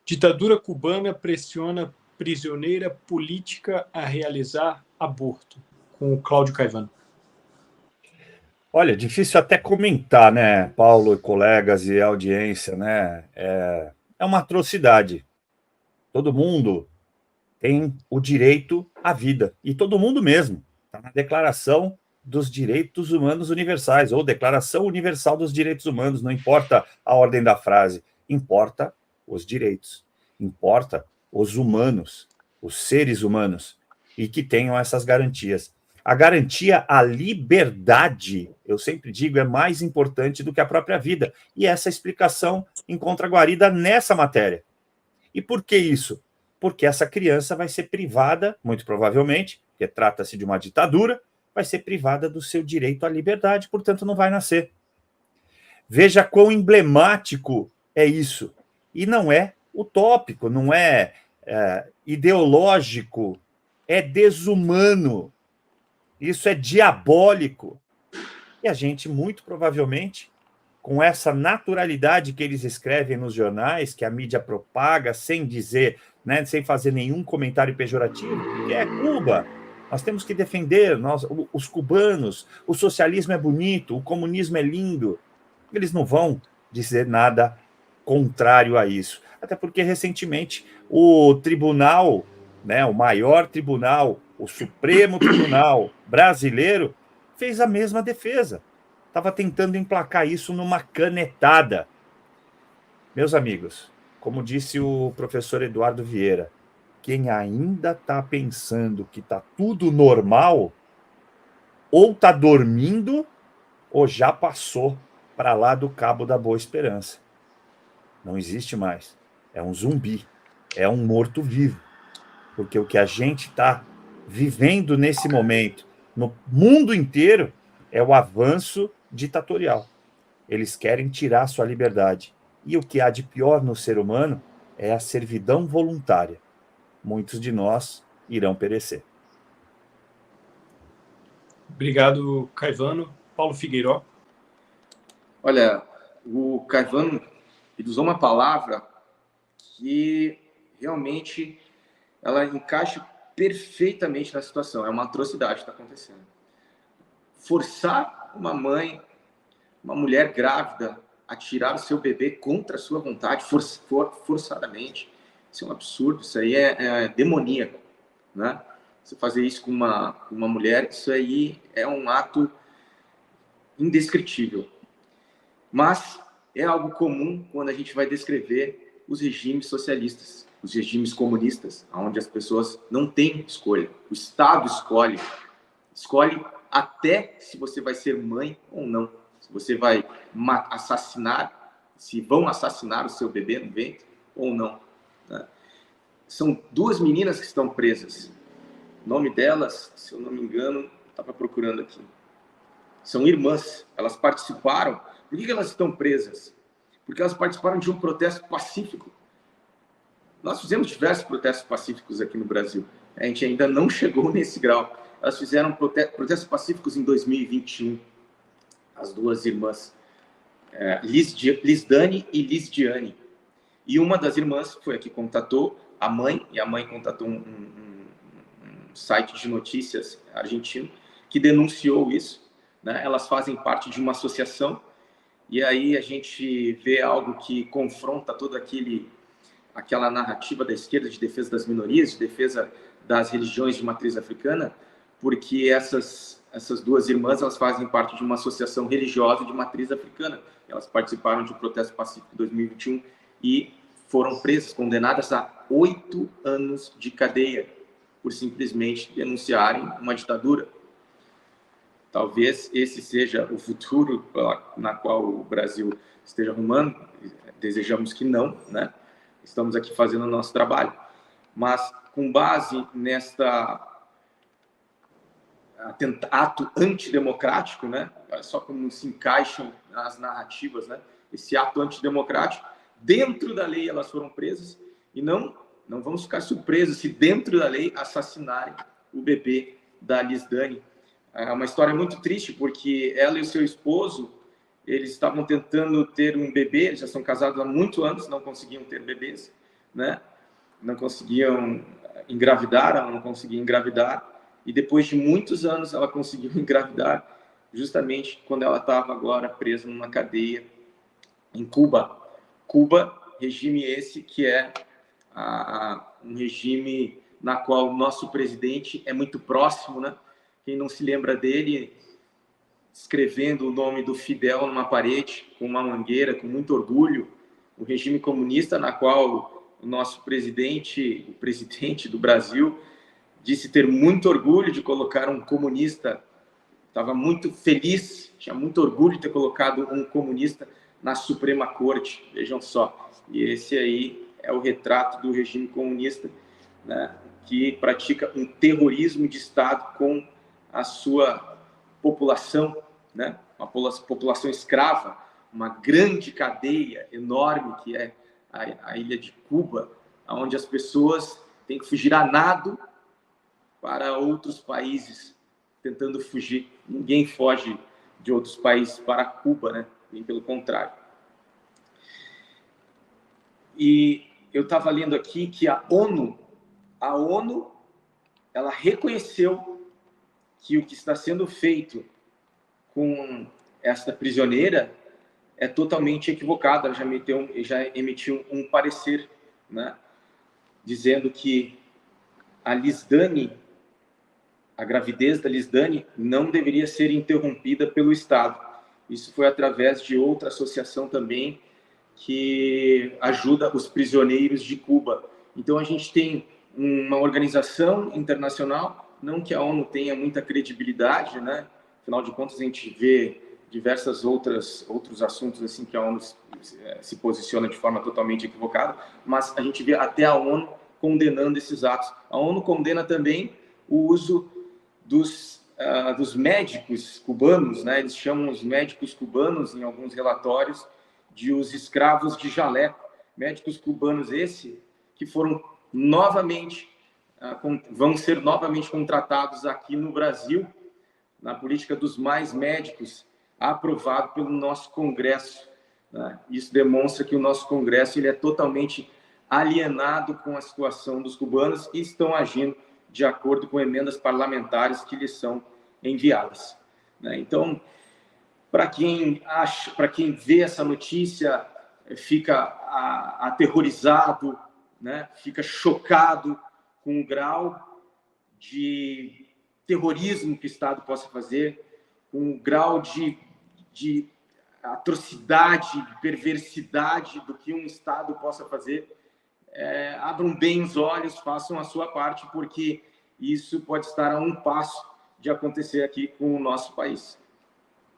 Ditadura cubana pressiona prisioneira política a realizar aborto, com o Cláudio Caivano. Olha, difícil até comentar, né, Paulo e colegas e audiência, né? É uma atrocidade. Todo mundo tem o direito à vida, e todo mundo mesmo. Está na Declaração dos Direitos Humanos Universais, ou Declaração Universal dos Direitos Humanos, não importa a ordem da frase, importa os direitos, importa os humanos, os seres humanos, e que tenham essas garantias. A garantia à liberdade, eu sempre digo, é mais importante do que a própria vida. E essa explicação encontra guarida nessa matéria. E por que isso? Porque essa criança vai ser privada, muito provavelmente, porque trata-se de uma ditadura, vai ser privada do seu direito à liberdade, portanto não vai nascer. Veja quão emblemático é isso. E não é utópico, não é ideológico, é desumano. Isso é diabólico. E a gente, muito provavelmente, com essa naturalidade que eles escrevem nos jornais, que a mídia propaga, sem dizer, né, sem fazer nenhum comentário pejorativo, que é Cuba. Nós temos que defender os cubanos, o socialismo é bonito, o comunismo é lindo. Eles não vão dizer nada contrário a isso. Até porque, recentemente, o tribunal, né, o maior tribunal, o Supremo Tribunal Brasileiro, fez a mesma defesa. Estava tentando emplacar isso numa canetada. Meus amigos, como disse o professor Eduardo Vieira, quem ainda está pensando que está tudo normal, ou está dormindo, ou já passou para lá do Cabo da Boa Esperança. Não existe mais. É um zumbi. É um morto-vivo. Porque o que a gente está vivendo nesse momento, no mundo inteiro, é o avanço ditatorial. Eles querem tirar sua liberdade. E o que há de pior no ser humano é a servidão voluntária. Muitos de nós irão perecer. Obrigado, Caivano. Paulo Figueiró. Olha, o Caivano ele usou uma palavra que realmente ela encaixa perfeitamente na situação. É uma atrocidade que está acontecendo. Forçar uma mãe, uma mulher grávida, a tirar o seu bebê contra a sua vontade, forçadamente, isso é um absurdo, isso aí é demoníaco, né? Você fazer isso com uma mulher, isso aí é um ato indescritível. Mas é algo comum quando a gente vai descrever os regimes socialistas, os regimes comunistas, onde as pessoas não têm escolha. O Estado escolhe até se você vai ser mãe ou não. Se você vai assassinar, se vão assassinar o seu bebê no ventre ou não. Né? São duas meninas que estão presas. O nome delas, se eu não me engano, estava procurando aqui. São irmãs. Elas participaram. Por que elas estão presas? Porque elas participaram de um protesto pacífico. Nós fizemos diversos protestos pacíficos aqui no Brasil. A gente ainda não chegou nesse grau. Elas fizeram protestos pacíficos em 2021. As duas irmãs, Lisdane e Lisdiane. E uma das irmãs foi a que contatou a mãe, e a mãe contatou um site de notícias argentino, que denunciou isso. Né? Elas fazem parte de uma associação, e aí a gente vê algo que confronta toda aquela narrativa da esquerda de defesa das minorias, de defesa das religiões de matriz africana, porque essas duas irmãs elas fazem parte de uma associação religiosa de matriz africana. Elas participaram de um protesto pacífico em 2021 e foram presas, condenadas a 8 anos de cadeia por simplesmente denunciarem uma ditadura. Talvez esse seja o futuro na qual o Brasil esteja rumando. Desejamos que não, né? Estamos aqui fazendo o nosso trabalho. Mas, com base nesta ato antidemocrático, né? Olha só como se encaixam as narrativas, né? Esse ato antidemocrático, dentro da lei elas foram presas, e não vamos ficar surpresos se dentro da lei assassinarem o bebê da Lisdane. É uma história muito triste, porque ela e o seu esposo, eles estavam tentando ter um bebê, eles já são casados há muitos anos, não conseguiam ter bebês, né? Não conseguiam engravidar, ela não conseguia engravidar, e depois de muitos anos ela conseguiu engravidar, justamente quando ela estava agora presa numa cadeia em Cuba. Cuba, regime esse que é um regime na qual o nosso presidente é muito próximo, né? Quem não se lembra dele escrevendo o nome do Fidel numa parede, com uma mangueira, com muito orgulho, o regime comunista na qual o nosso presidente, o presidente do Brasil, disse ter muito orgulho de colocar um comunista, estava muito feliz, tinha muito orgulho de ter colocado um comunista na Suprema Corte, vejam só. E esse aí é o retrato do regime comunista, né, que pratica um terrorismo de Estado com a sua população, né, uma população escrava, uma grande cadeia enorme que é a ilha de Cuba, onde as pessoas têm que fugir a nado para outros países, tentando fugir. Ninguém foge de outros países para Cuba, né? Bem pelo contrário. E eu estava lendo aqui que a ONU, ela reconheceu que o que está sendo feito com esta prisioneira é totalmente equivocado. Ela já emitiu um parecer, né, dizendo que a Lisdane, a gravidez da Lisdane, não deveria ser interrompida pelo Estado. Isso foi através de outra associação também que ajuda os prisioneiros de Cuba. Então a gente tem uma organização internacional, não que a ONU tenha muita credibilidade, né? Afinal de contas a gente vê diversas outros assuntos assim que a ONU se posiciona de forma totalmente equivocada, mas a gente vê até a ONU condenando esses atos. A ONU condena também o uso dos médicos cubanos, né? Eles chamam os médicos cubanos em alguns relatórios de os escravos de jaleco. Médicos cubanos que foram novamente vão ser novamente contratados aqui no Brasil na política dos mais médicos, aprovado pelo nosso Congresso, né? Isso demonstra que o nosso Congresso ele é totalmente alienado com a situação dos cubanos e estão agindo de acordo com emendas parlamentares que lhes são enviadas, né? Então, para quem vê essa notícia, fica aterrorizado, né? Fica chocado com o grau de terrorismo que o Estado possa fazer, com o grau de atrocidade, de perversidade do que um Estado possa fazer. Abram bem os olhos, façam a sua parte, porque isso pode estar a um passo de acontecer aqui com o nosso país.